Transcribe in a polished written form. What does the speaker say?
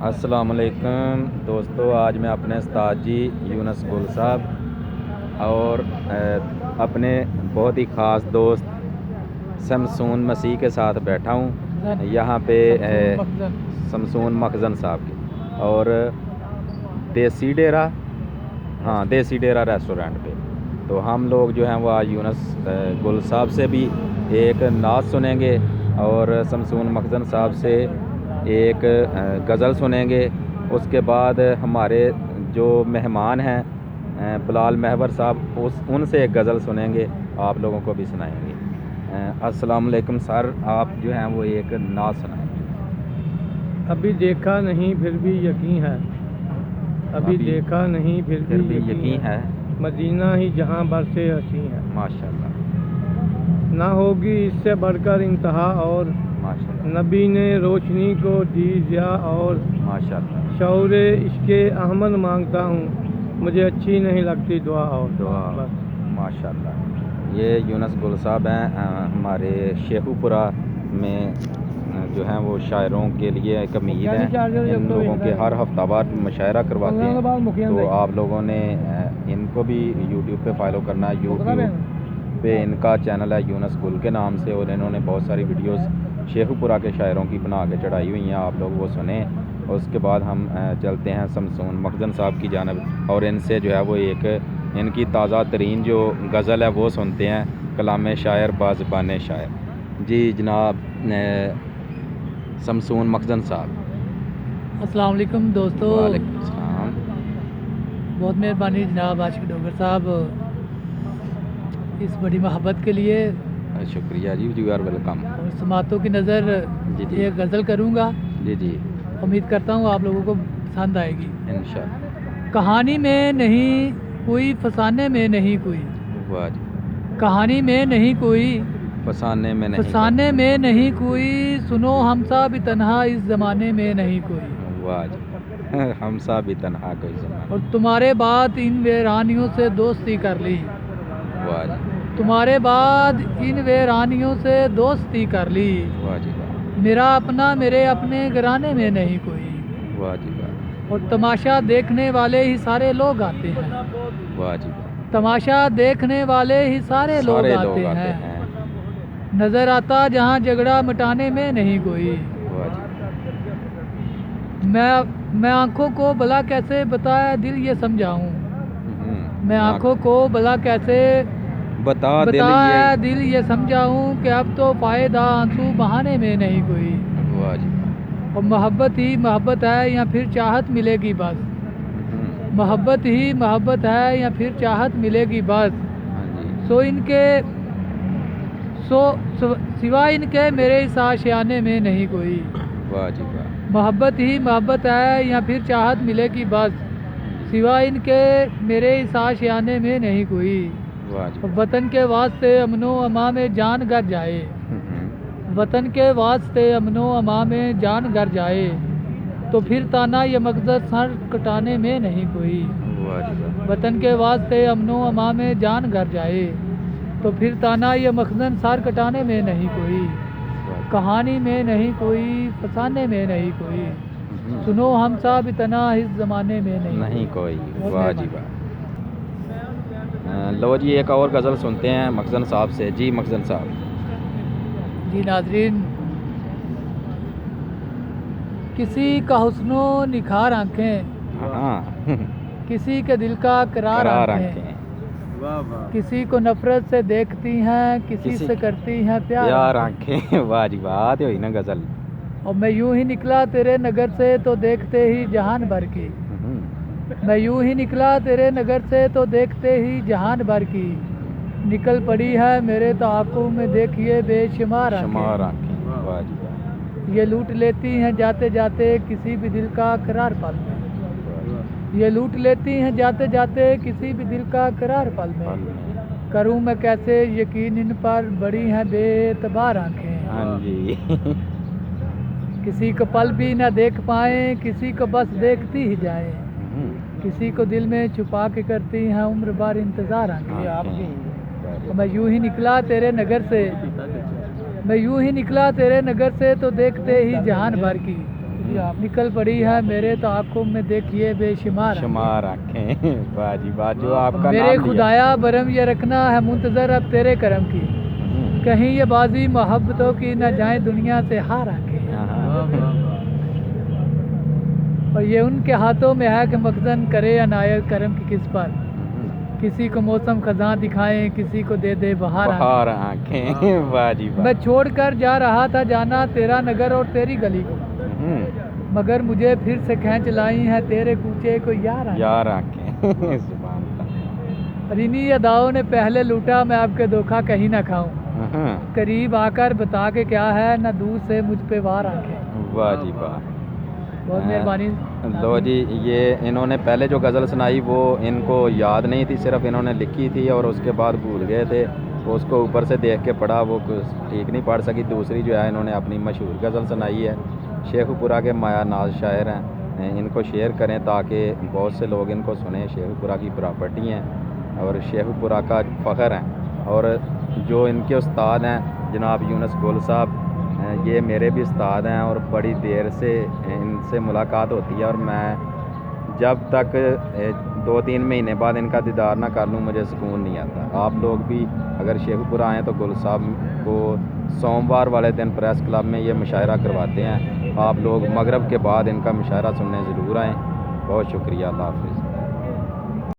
अस्सलाम वालेकुम दोस्तों, आज मैं अपने उस्ताद जी यूनुस गुल साहब और अपने बहुत ही ख़ास दोस्त शमसून मसीह के साथ बैठा हूँ यहाँ पे शमसून मखजन साहब के और देसी डेरा रेस्टोरेंट पे। तो हम लोग जो हैं वो आज यूनुस गुल साहब से भी एक नात सुनेंगे और शमसून मखजन साहब से एक गज़ल सुनेंगे। उसके बाद हमारे जो मेहमान हैं बिलाल महवर साहब उनसे एक गज़ल सुनेंगे, आप लोगों को भी सुनाएंगे। अस्सलाम वालेकुम सर, आप जो हैं वो एक नात सुनाएंगे। अभी देखा नहीं फिर भी यकीन है, अभी देखा नहीं फिर भी यकीन है, मदीना ही जहाँ बरसे हसी है। माशाल्लाह। ना होगी इससे बढ़कर इंतहा और माशाल्लाह। नबी ने रोशनी को दी ज़िया और माशाल्लाह। शौर इश्क़े अहमद मांगता हूँ, मुझे अच्छी नहीं लगती दुआ और दुआ। माशाल्लाह। ये यूनुस गुल साहब हैं हमारे शेखुपुरा में जो हैं वो शायरों के लिए एक अमीर हैं। इन लोगों के हर हफ्तावार मुशायरा करवाते हैं, तो आप लोगों ने इनको भी यूट्यूब पे फॉलो करना है। यूट्यूब पे इनका चैनल है यूनुस गुल के नाम से और इन्होंने बहुत सारी वीडियोस शेखुपुरा के शायरों की बना के चढ़ाई हुई हैं, आप लोग वो सुने। और उसके बाद हम चलते हैं शमसून मखजन साहब की जानिब और इनसे जो है वो एक इनकी ताज़ा तरीन जो गज़ल है वो सुनते हैं, कलाम शायर बाज़बान शायर। जी जनाब शमसून मखजन साहब। अस्सलाम वालेकुम दोस्तों। वालेकुम सलाम। बहुत मेहरबानी जनाब आशिक डोगर साहब इस बड़ी मोहब्बत के लिए। शुक्रिया जी, यू आर वेलकम। और समातों की नज़र जी। एक गज़ल करूँगा, जी। उम्मीद करता हूँ आप लोगों को पसंद आएगी। इंशाअल्लाह। कहानी में नहीं कोई, फसाने में नहीं कोई। वाह जी। कहानी में नहीं कोई, फसाने में नहीं। फसाने में नहीं कोई, सुनो हमसा भी तन्हा इस ज़माने में नहीं कोई। वाह जी। हमसा भी तन्हा कोई ज़माना। और तुम्हारे बाद इन वीरानियों से दोस्ती कर ली। वाह जी। तुम्हारे बाद इन वीरानियों से दोस्ती कर ली। वाह जी वाह। मेरा अपना मेरे अपने घराने में नहीं कोई। वाह जी वाह। और तमाशा देखने वाले ही सारे लोग आते हैं। वाह जी वाह। तमाशा देखने वाले ही सारे लोग आते हैं। नज़र आता जहाँ झगड़ा मिटाने में नहीं कोई। वाह जी। मैं आँखों को भला कैसे बताया दिल ये समझाऊं। मैं आँखों को भला कैसे बताया दिल ये समझाऊं कि अब तो फ़ायदा आंसू बहाने में नहीं कोई। वाह जी। और मोहब्बत ही मोहब्बत है या फिर चाहत मिलेगी बस। मोहब्बत ही मोहब्बत है या फिर चाहत मिलेगी बस। सिवा इनके मेरे इस आशियाने में नहीं कोई। वाह जी वाह। मोहब्बत ही मोहब्बत है या फिर चाहत मिलेगी बस। सिवा इनके मेरे इस आशियाने में नहीं कोई। वतन के वास्ते अमनो अमा में जान गर जाए। वतन के वास्ते अमनो अमा में जान गर जाए, तो फिर ताना ये मकसद सर कटाने में नहीं कोई। वतन के वास्ते अमनो अमा में जान गर जाए, तो फिर ताना ये मकसद सर कटाने में नहीं कोई। कहानी में नहीं कोई, फसाने में नहीं कोई, सुनो हम सा भी तना इस ज़माने में नहीं कोई। वाह जी वाह। लो जी एक और गज़ल सुनते हैं मखजन साहब से। जी मखजन साहब। जी नाज़रीन, किसी का हुस्नो निखार आँखें, किसी के दिल का करार आँखें, किसी को नफरत से देखती हैं, किसी से करती हैं प्यार आँखें। वाह जी वाह। तो ना गज़ल। और मैं यूं ही निकला तेरे नगर से तो देखते ही जहान भर की। मैं यूं ही निकला तेरे नगर से तो देखते ही जहान भर की। निकल पड़ी है मेरे तो आंखों में देखिए बेशुमार आंखें। वाह जी वाह। ये लूट लेती हैं जाते जाते किसी भी दिल का करार पल में। ये लूट लेती हैं जाते जाते किसी भी दिल का करार पल में। करूं मैं कैसे यकीन इन पर, बड़ी हैं बेतबार आंखें। हाँ जी। किसी को पल भी न देख पाए, किसी को बस देखती ही जाए, किसी को दिल में छुपा के करती हैं उम्र भर इंतज़ार आंखें। तो मैं यूं ही निकला तेरे नगर से, मैं यूं ही निकला तेरे नगर से तो देखते ही जहान भर की। نکل پڑی ہے میرے تو آنکھوں میں دیکھیے بے شمار شمار آنکھیں واہ جی واہ جو آپ کا میرے نام لیا خدایا برم یہ رکھنا ہے منتظر اب تیرے کرم کی کہیں یہ بازی محبتوں کی نہ جائیں دنیا سے ہار آنکھیں اور یہ ان کے ہاتھوں میں ہے کہ مخزن کرے عنایت کرم کی کس پر کسی کو موسم خزاں دکھائیں کسی کو دے دے بہار آنکھیں واہ جی واہ میں چھوڑ کر جا رہا تھا جانا تیرا نگر اور تیری گلی کو مگر مجھے پھر سے کھینچ لائی ہیں تیرے کوچے کو یار آنکھیں سبحان اللہ اور انہی اداؤں نے پہلے لوٹا میں آپ کے دھوکہ کہیں نہ کھاؤں قریب آ کر بتا کے کیا ہے نہ دور سے مجھ پہ وار آنکھیں واہ جی واہ بہت مہربانی لو جی یہ انہوں نے پہلے جو غزل سنائی وہ ان کو یاد نہیں تھی صرف انہوں نے لکھی تھی اور اس کے بعد بھول گئے تھے وہ اس کو اوپر سے دیکھ کے پڑھا وہ ٹھیک نہیں پڑھ سکی دوسری جو ہے انہوں نے اپنی مشہور غزل سنائی ہے شیخ پورہ کے مایا ناز شاعر ہیں ان کو شیئر کریں تاکہ بہت سے لوگ ان کو سنیں شیخ پورہ کی پراپرٹی ہیں اور شیخ پورہ کا فخر ہیں اور جو ان کے استاد ہیں جناب یونس گل صاحب یہ میرے بھی استاد ہیں اور بڑی دیر سے ان سے ملاقات ہوتی ہے اور میں جب تک 2-3 مہینے بعد ان کا دیدار نہ کر لوں مجھے سکون نہیں آتا آپ لوگ بھی اگر شیخ پورہ آئیں تو گل صاحب کو سوموار والے دن پریس کلب میں یہ مشاعرہ کرواتے ہیں آپ لوگ مغرب کے بعد ان کا مشاعرہ سننے ضرور آئیں بہت شکریہ اللہ حافظ